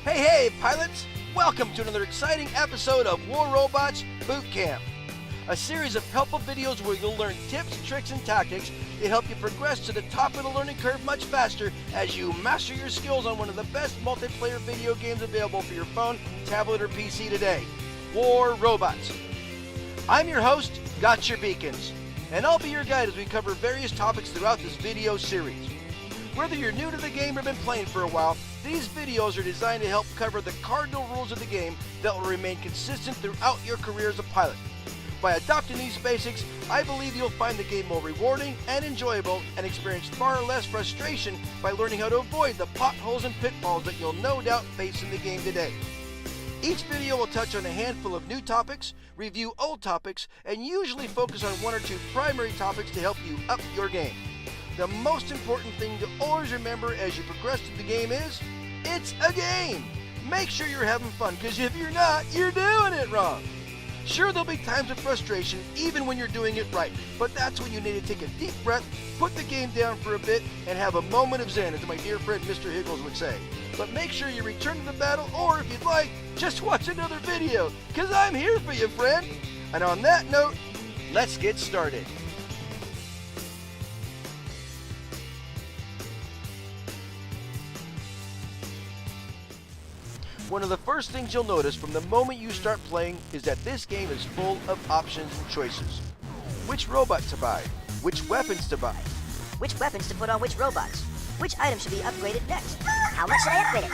Hey, pilots! Welcome to another exciting episode of War Robots Boot Camp, a series of helpful videos where you'll learn tips, tricks, and tactics to help you progress to the top of the learning curve much faster as you master your skills on one of the best multiplayer video games available for your phone, tablet, or PC today, War Robots. I'm your host, Got Your Beacons, and I'll be your guide as we cover various topics throughout this video series. Whether you're new to the game or been playing for a while, these videos are designed to help cover the cardinal rules of the game that will remain consistent throughout your career as a pilot. By adopting these basics, I believe you'll find the game more rewarding and enjoyable and experience far less frustration by learning how to avoid the potholes and pitfalls that you'll no doubt face in the game today. Each video will touch on a handful of new topics, review old topics, and usually focus on one or two primary topics to help you up your game. The most important thing to always remember as you progress through the game is, it's a game! Make sure you're having fun, because if you're not, you're doing it wrong! Sure, there'll be times of frustration even when you're doing it right, but that's when you need to take a deep breath, put the game down for a bit, and have a moment of zen, as my dear friend Mr. Higgles would say. But make sure you return to the battle, or if you'd like, just watch another video, because I'm here for you, friend! And on that note, let's get started. One of the first things you'll notice from the moment you start playing is that this game is full of options and choices. Which robot to buy, which weapons to buy, which weapons to put on which robots, which item should be upgraded next, how much should I upgrade it,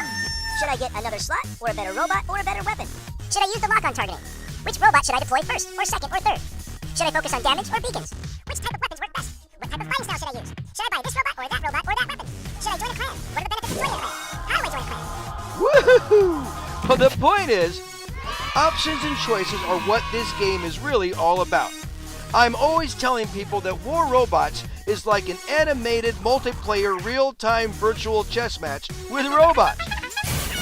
should I get another slot, or a better robot, or a better weapon, should I use the lock-on targeting, which robot should I deploy first, or second, or third, should I focus on damage or beacons, which type of weapons work best, what type of fighting style should I use, should I buy this robot, or that weapon, should I join a clan, what are the benefits of joining a clan, how do I join a clan? Woohoo! Well, the point is, options and choices are what this game is really all about. I'm always telling people that War Robots is like an animated multiplayer real-time virtual chess match with robots.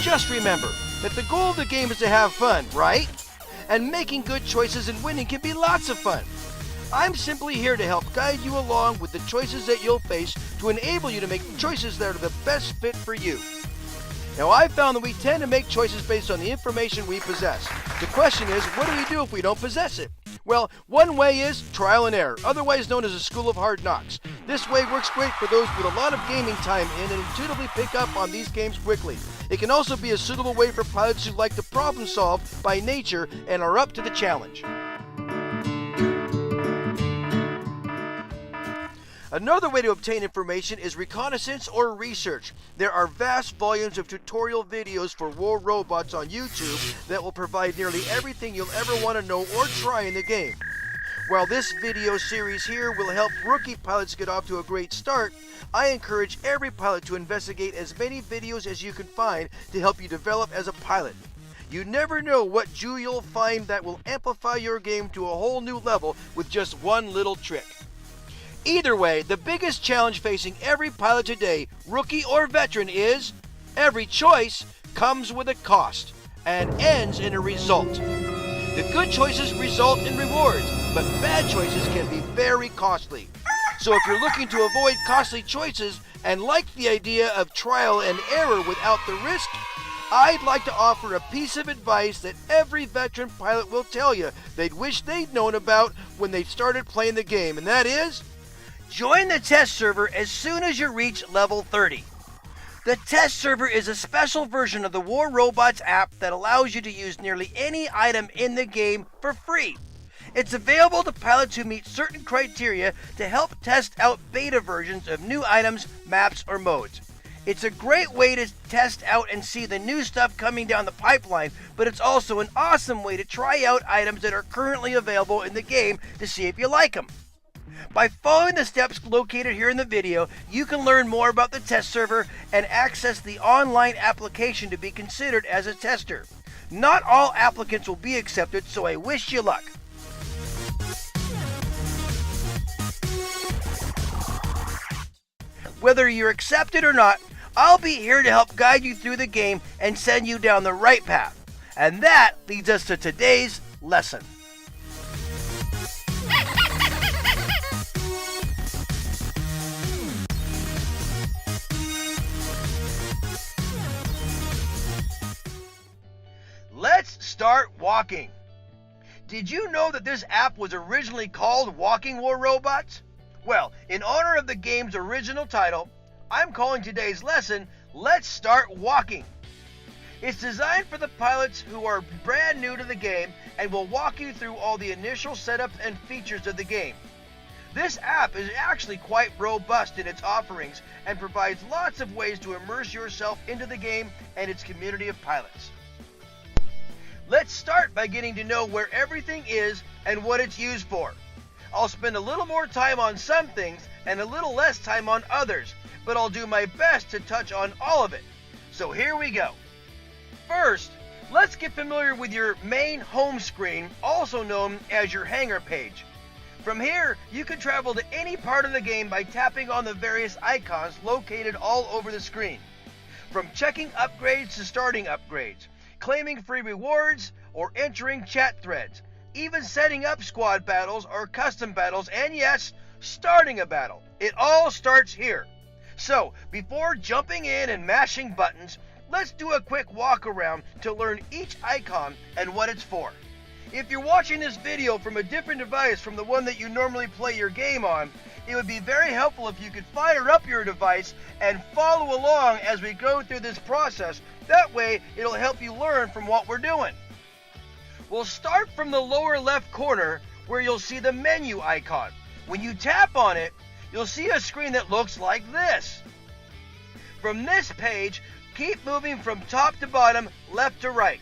Just remember that the goal of the game is to have fun, right? And making good choices and winning can be lots of fun. I'm simply here to help guide you along with the choices that you'll face to enable you to make choices that are the best fit for you. Now, I've found that we tend to make choices based on the information we possess. The question is, what do we do if we don't possess it? Well, one way is trial and error, otherwise known as a school of hard knocks. This way works great for those with a lot of gaming time in and intuitively pick up on these games quickly. It can also be a suitable way for pilots who like to problem solve by nature and are up to the challenge. Another way to obtain information is reconnaissance or research. There are vast volumes of tutorial videos for War Robots on YouTube that will provide nearly everything you'll ever want to know or try in the game. While this video series here will help rookie pilots get off to a great start, I encourage every pilot to investigate as many videos as you can find to help you develop as a pilot. You never know what jewel you'll find that will amplify your game to a whole new level with just one little trick. Either way, the biggest challenge facing every pilot today, rookie or veteran, is every choice comes with a cost and ends in a result. The good choices result in rewards, but bad choices can be very costly. So if you're looking to avoid costly choices and like the idea of trial and error without the risk, I'd like to offer a piece of advice that every veteran pilot will tell you they'd wish they'd known about when they started playing the game, and that is, join the test server as soon as you reach level 30. The test server is a special version of the War Robots app that allows you to use nearly any item in the game for free. It's available to pilots who meet certain criteria to help test out beta versions of new items, maps, or modes. It's a great way to test out and see the new stuff coming down the pipeline, but it's also an awesome way to try out items that are currently available in the game to see if you like them. By following the steps located here in the video, you can learn more about the test server and access the online application to be considered as a tester. Not all applicants will be accepted, so I wish you luck. Whether you're accepted or not, I'll be here to help guide you through the game and send you down the right path. And that leads us to today's lesson. start walking. Did you know that this app was originally called Walking War Robots? Well, in honor of the game's original title, I'm calling today's lesson, Let's Start Walking. It's designed for the pilots who are brand new to the game and will walk you through all the initial setups and features of the game. This app is actually quite robust in its offerings and provides lots of ways to immerse yourself into the game and its community of pilots. Let's start by getting to know where everything is and what it's used for. I'll spend a little more time on some things and a little less time on others, but I'll do my best to touch on all of it. So here we go. First, let's get familiar with your main home screen, also known as your hangar page. From here, you can travel to any part of the game by tapping on the various icons located all over the screen. From checking upgrades to starting upgrades, claiming free rewards, or entering chat threads, even setting up squad battles or custom battles, and yes, starting a battle. It all starts here. So, before jumping in and mashing buttons, let's do a quick walk around to learn each icon and what it's for. If you're watching this video from a different device from the one that you normally play your game on, it would be very helpful if you could fire up your device and follow along as we go through this process. That way, it'll help you learn from what we're doing. We'll start from the lower left corner where you'll see the menu icon. When you tap on it, you'll see a screen that looks like this. From this page, keep moving from top to bottom, left to right.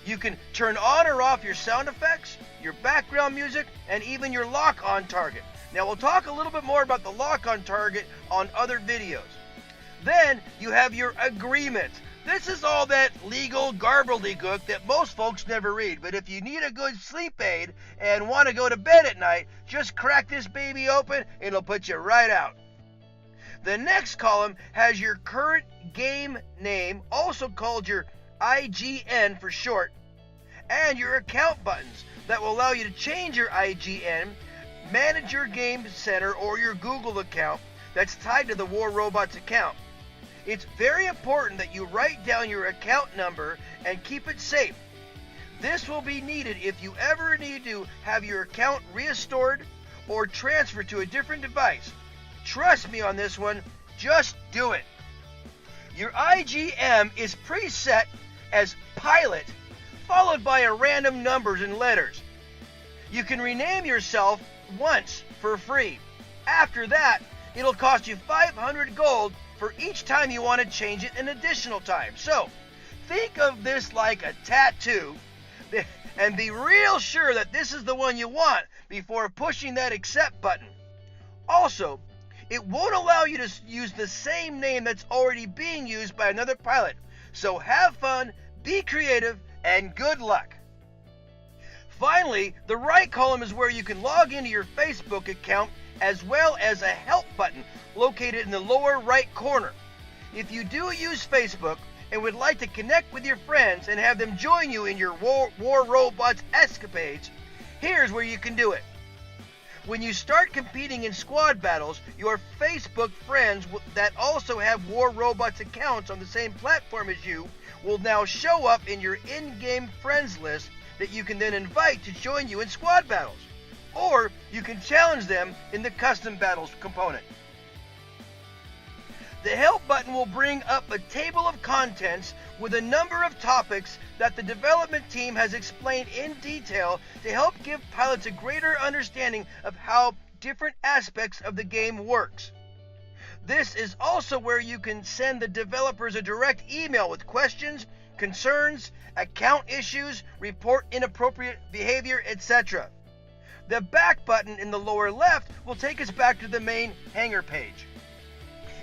You can turn on or off your sound effects, your background music, and even your lock-on target. Now we'll talk a little bit more about the lock-on target on other videos. Then you have your agreement. This is all that legal gobbledygook that most folks never read, but if you need a good sleep aid and want to go to bed at night, just crack this baby open and it'll put you right out. The next column has your current game name, also called your IGN for short, and your account buttons that will allow you to change your IGN, manage your game center or your Google account that's tied to the War Robots account. It's very important that you write down your account number and keep it safe. This will be needed if you ever need to have your account restored or transferred to a different device. Trust me on this one, just do it. Your IGM is preset as pilot, followed by a random numbers and letters. You can rename yourself once for free. After that, it'll cost you 500 gold for each time you want to change it an additional time. So, think of this like a tattoo and be real sure that this is the one you want before pushing that accept button. Also, it won't allow you to use the same name that's already being used by another pilot. So have fun, be creative, and good luck. Finally, the right column is where you can log into your Facebook account as well as a help button located in the lower right corner. If you do use Facebook and would like to connect with your friends and have them join you in your War Robots escapades, here's where you can do it. When you start competing in squad battles, your Facebook friends that also have War Robots accounts on the same platform as you will now show up in your in-game friends list that you can then invite to join you in squad battles. Or you can challenge them in the custom battles component. The help button will bring up a table of contents with a number of topics that the development team has explained in detail to help give pilots a greater understanding of how different aspects of the game works. This is also where you can send the developers a direct email with questions, concerns, account issues, report inappropriate behavior, etc. The back button in the lower left will take us back to the main hangar page.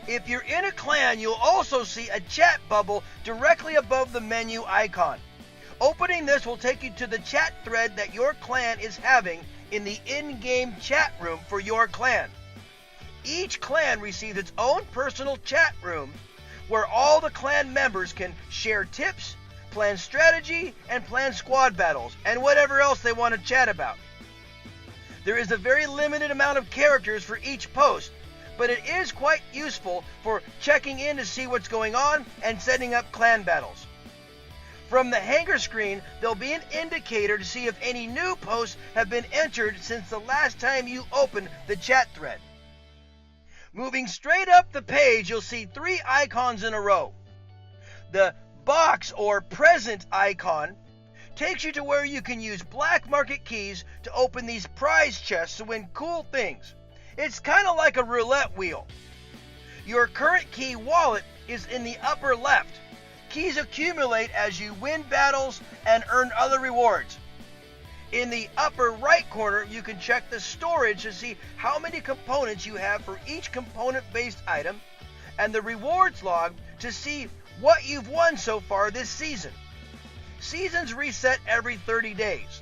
If you're in a clan, you'll also see a chat bubble directly above the menu icon. Opening this will take you to the chat thread that your clan is having in the in-game chat room for your clan. Each clan receives its own personal chat room where all the clan members can share tips, plan strategy, and plan squad battles, and whatever else they want to chat about. There is a very limited amount of characters for each post, but it is quite useful for checking in to see what's going on and setting up clan battles. From the hanger screen, there'll be an indicator to see if any new posts have been entered since the last time you opened the chat thread. Moving straight up the page, you'll see 3 icons in a row. The box or present icon takes you to where you can use black market keys to open these prize chests to win cool things. It's kind of like a roulette wheel. Your current key wallet is in the upper left. Keys accumulate as you win battles and earn other rewards. In the upper right corner, you can check the storage to see how many components you have for each component-based item, and the rewards log to see what you've won so far this season. Seasons reset every 30 days.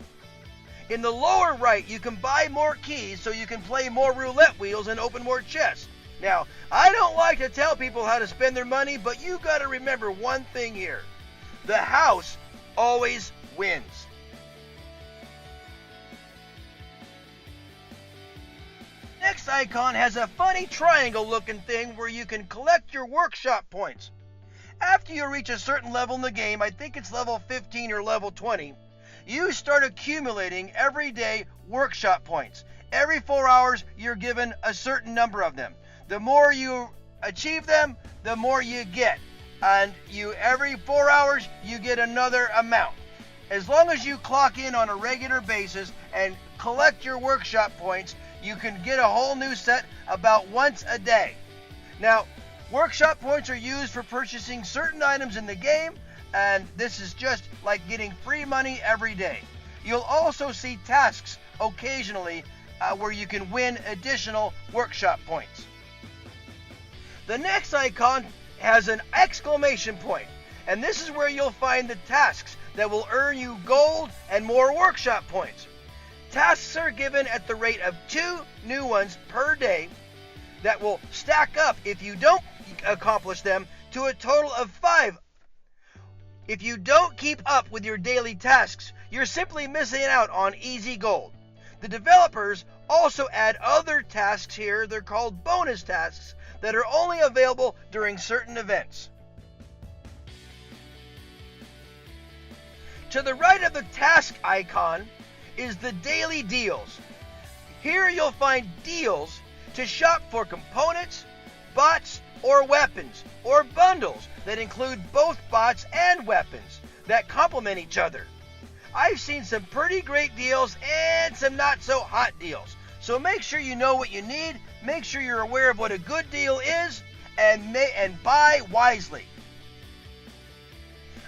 In the lower right, you can buy more keys so you can play more roulette wheels and open more chests. Now, I don't like to tell people how to spend their money, but you gotta remember one thing here. The house always wins. Next icon has a funny triangle looking thing where you can collect your workshop points. After you reach a certain level in the game, I think it's level 15 or level 20, you start accumulating everyday workshop points. Every 4 hours, you're given a certain number of them. The more you achieve them, the more you get. And every 4 hours, you get another amount. As long as you clock in on a regular basis and collect your workshop points, you can get a whole new set about once a day. Now, workshop points are used for purchasing certain items in the game, and this is just like getting free money every day. You'll also see tasks occasionally where you can win additional workshop points. The next icon has an exclamation point, and this is where you'll find the tasks that will earn you gold and more workshop points. Tasks are given at the rate of 2 new ones per day that will stack up if you don't accomplish them to a total of 5. If you don't keep up with your daily tasks, you're simply missing out on easy gold. The developers also add other tasks here. They're called bonus tasks that are only available during certain events. To the right of the task icon is the daily deals. Here you'll find deals to shop for components, bots, or weapons, or bundles that include both bots and weapons that complement each other. I've seen some pretty great deals and some not so hot deals. So make sure you know what you need, make sure you're aware of what a good deal is, and buy wisely.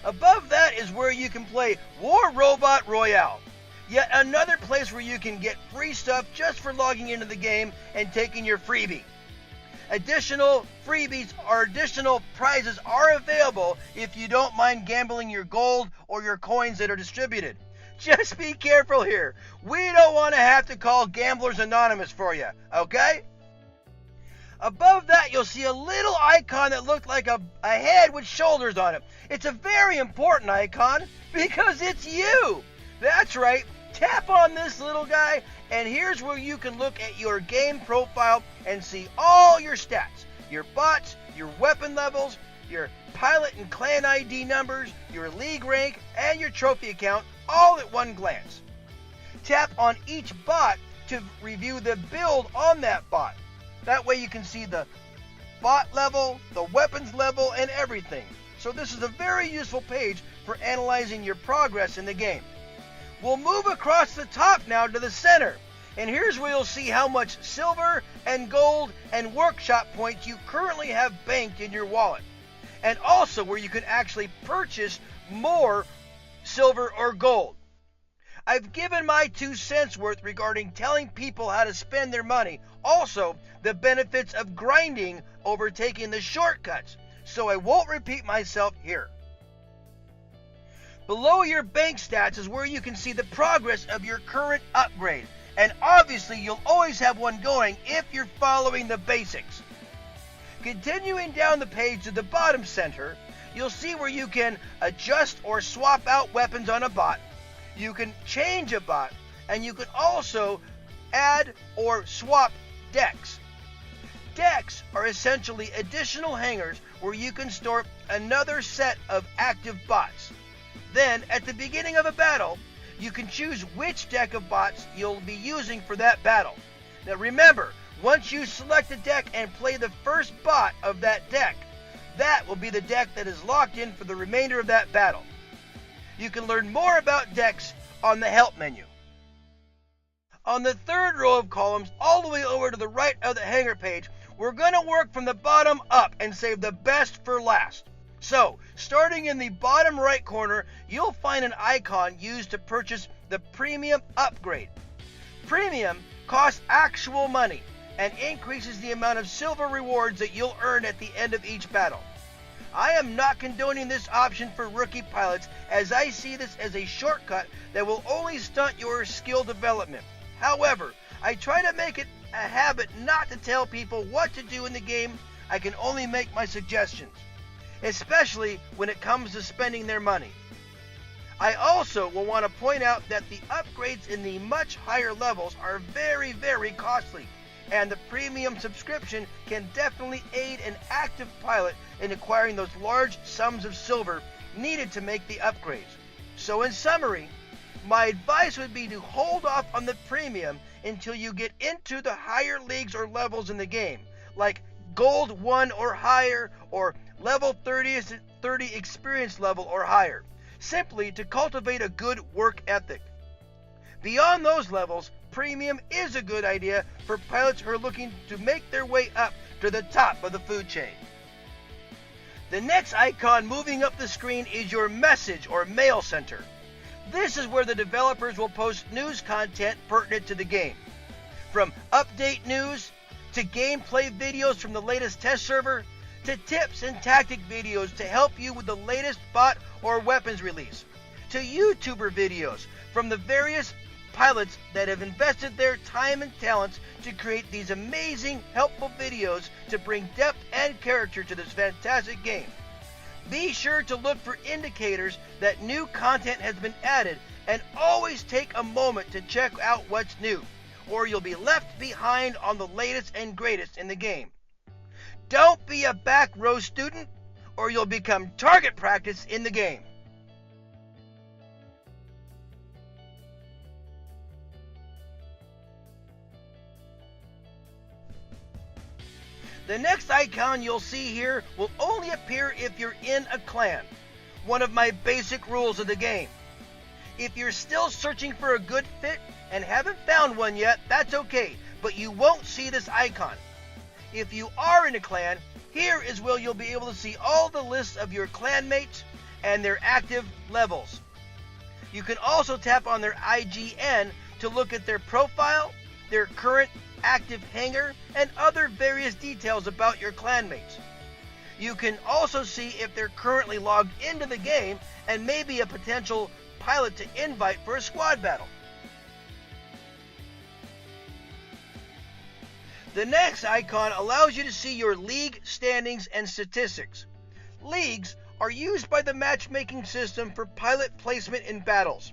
Above that is where you can play Robot Royale. Yet another place where you can get free stuff just for logging into the game and taking your freebie. Additional freebies or additional prizes are available if you don't mind gambling your gold or your coins that are distributed. Just be careful here. We don't want to have to call Gamblers Anonymous for you, okay? Above that, you'll see a little icon that looked like a head with shoulders on it. It's a very important icon because it's you. That's right. Tap on this little guy, and here's where you can look at your game profile and see all your stats, your bots, your weapon levels, your pilot and clan ID numbers, your league rank, and your trophy account, all at one glance. Tap on each bot to review the build on that bot. That way you can see the bot level, the weapons level, and everything. So this is a very useful page for analyzing your progress in the game. We'll move across the top now to the center, and here's where you'll see how much silver and gold and workshop points you currently have banked in your wallet, and also where you can actually purchase more silver or gold. I've given my 2 cents worth regarding telling people how to spend their money, also the benefits of grinding over taking the shortcuts, so I won't repeat myself here. Below your bank stats is where you can see the progress of your current upgrade, and obviously you'll always have one going if you're following the basics. Continuing down the page to the bottom center, you'll see where you can adjust or swap out weapons on a bot, you can change a bot, and you can also add or swap decks. Decks are essentially additional hangars where you can store another set of active bots. Then, at the beginning of a battle, you can choose which deck of bots you'll be using for that battle. Now remember, once you select a deck and play the first bot of that deck, that will be the deck that is locked in for the remainder of that battle. You can learn more about decks on the Help menu. On the third row of columns, all the way over to the right of the Hangar page, we're going to work from the bottom up and save the best for last. So, starting in the bottom right corner, you'll find an icon used to purchase the Premium upgrade. Premium costs actual money and increases the amount of silver rewards that you'll earn at the end of each battle. I am not condoning this option for rookie pilots, as I see this as a shortcut that will only stunt your skill development. However, I try to make it a habit not to tell people what to do in the game. I can only make my suggestions, especially when it comes to spending their money. I also will want to point out that the upgrades in the much higher levels are very, very costly, and the premium subscription can definitely aid an active pilot in acquiring those large sums of silver needed to make the upgrades. So in summary, my advice would be to hold off on the premium until you get into the higher leagues or levels in the game, like Gold 1 or higher, or level 30 experience level or higher, simply to cultivate a good work ethic. Beyond those levels, premium is a good idea for pilots who are looking to make their way up to the top of the food chain. The next icon moving up the screen is your message or mail center. This is where the developers will post news content pertinent to the game. From update news, to gameplay videos from the latest test server, to tips and tactic videos to help you with the latest bot or weapons release, to YouTuber videos from the various pilots that have invested their time and talents to create these amazing, helpful videos to bring depth and character to this fantastic game. Be sure to look for indicators that new content has been added, and always take a moment to check out what's new, or you'll be left behind on the latest and greatest in the game. Don't be a back row student, or you'll become target practice in the game. The next icon you'll see here will only appear if you're in a clan, one of my basic rules of the game. If you're still searching for a good fit and haven't found one yet, that's okay, but you won't see this icon. If you are in a clan, here is where you'll be able to see all the lists of your clanmates and their active levels. You can also tap on their IGN to look at their profile, their current active hangar, and other various details about your clanmates. You can also see if they're currently logged into the game and maybe a potential pilot to invite for a squad battle. The next icon allows you to see your league standings and statistics. Leagues are used by the matchmaking system for pilot placement in battles.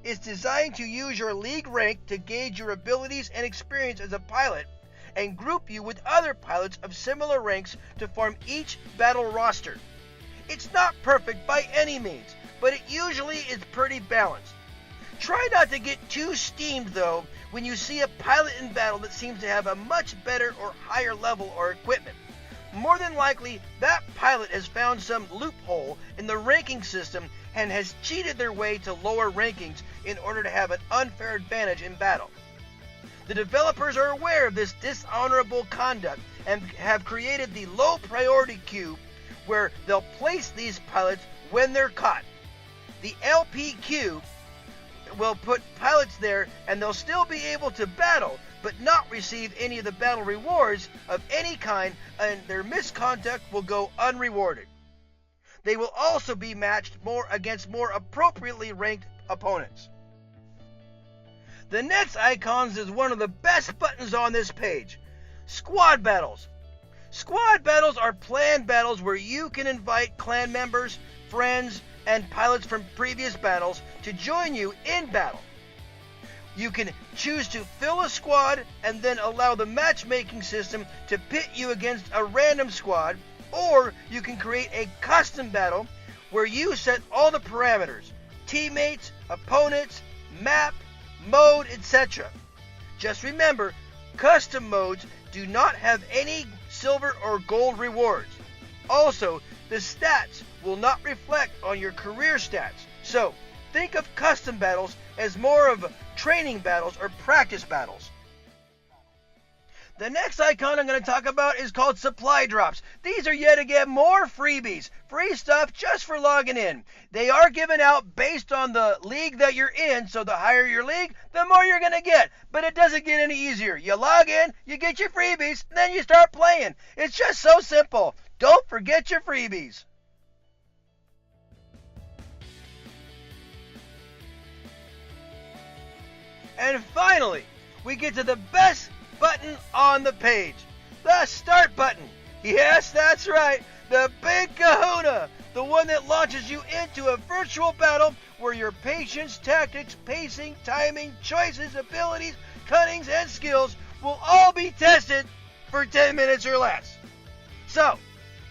It's designed to use your league rank to gauge your abilities and experience as a pilot, and group you with other pilots of similar ranks to form each battle roster. It's not perfect by any means, but it usually is pretty balanced. Try not to get too steamed though when you see a pilot in battle that seems to have a much better or higher level or equipment. More than likely, that pilot has found some loophole in the ranking system and has cheated their way to lower rankings in order to have an unfair advantage in battle. The developers are aware of this dishonorable conduct and have created the low priority queue where they'll place these pilots when they're caught. The LPQ will put pilots there and they'll still be able to battle but not receive any of the battle rewards of any kind, and their misconduct will go unrewarded. They will also be matched against more appropriately ranked opponents. The next icons is one of the best buttons on this page: Squad Battles. Squad battles are planned battles where you can invite clan members, friends, and pilots from previous battles to join you in battle. You can choose to fill a squad and then allow the matchmaking system to pit you against a random squad, or you can create a custom battle where you set all the parameters, teammates, opponents, map, mode, etc. Just remember, custom modes do not have any silver or gold rewards. Also, the stats will not reflect on your career stats. So, think of custom battles as more of training battles or practice battles. The next icon I'm going to talk about is called supply drops. These are yet again more freebies. Free stuff just for logging in. They are given out based on the league that you're in, so the higher your league, the more you're going to get. But it doesn't get any easier. You log in, you get your freebies, then you start playing. It's just so simple. Don't forget your freebies. And finally, we get to the best button on the page, the start button. Yes, that's right, the big kahuna, the one that launches you into a virtual battle where your patience, tactics, pacing, timing, choices, abilities, cunnings, and skills will all be tested for 10 minutes or less. So,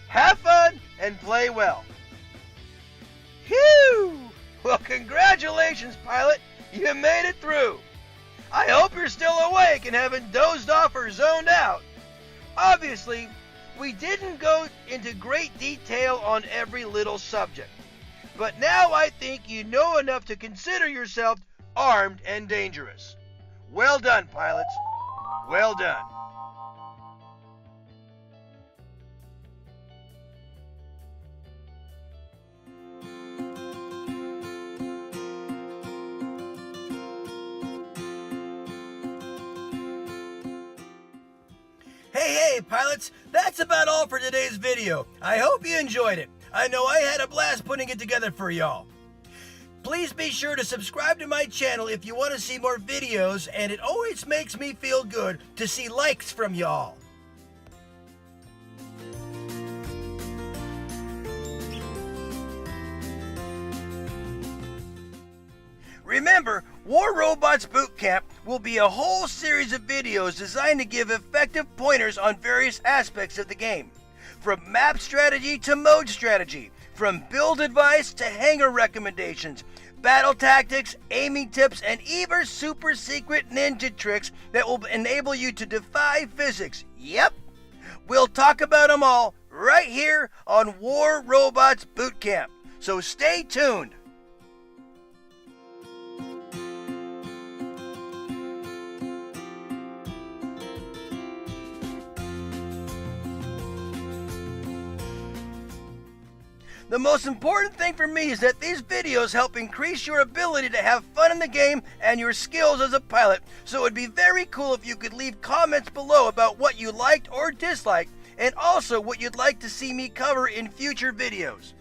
have fun and play well. Phew! Well, congratulations, pilot. You made it through. I hope you're still awake and haven't dozed off or zoned out. Obviously, we didn't go into great detail on every little subject. But now I think you know enough to consider yourself armed and dangerous. Well done, pilots. Well done. Hey, pilots, that's about all for today's video. I hope you enjoyed it. I know I had a blast putting it together for y'all. Please be sure to subscribe to my channel if you want to see more videos, and it always makes me feel good to see likes from y'all. Remember, War Robots Bootcamp will be a whole series of videos designed to give effective pointers on various aspects of the game. From map strategy to mode strategy, from build advice to hangar recommendations, battle tactics, aiming tips, and even super secret ninja tricks that will enable you to defy physics. Yep, we'll talk about them all right here on War Robots Bootcamp. So stay tuned. The most important thing for me is that these videos help increase your ability to have fun in the game and your skills as a pilot, so it would be very cool if you could leave comments below about what you liked or disliked, and also what you'd like to see me cover in future videos.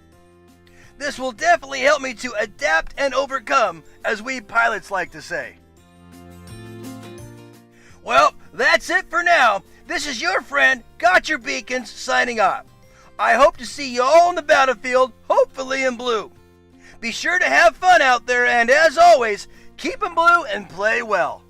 This will definitely help me to adapt and overcome, as we pilots like to say. Well, that's it for now. This is your friend, Got Your Beacons, signing off. I hope to see you all on the battlefield, hopefully in blue. Be sure to have fun out there, and as always, keep 'em blue and play well.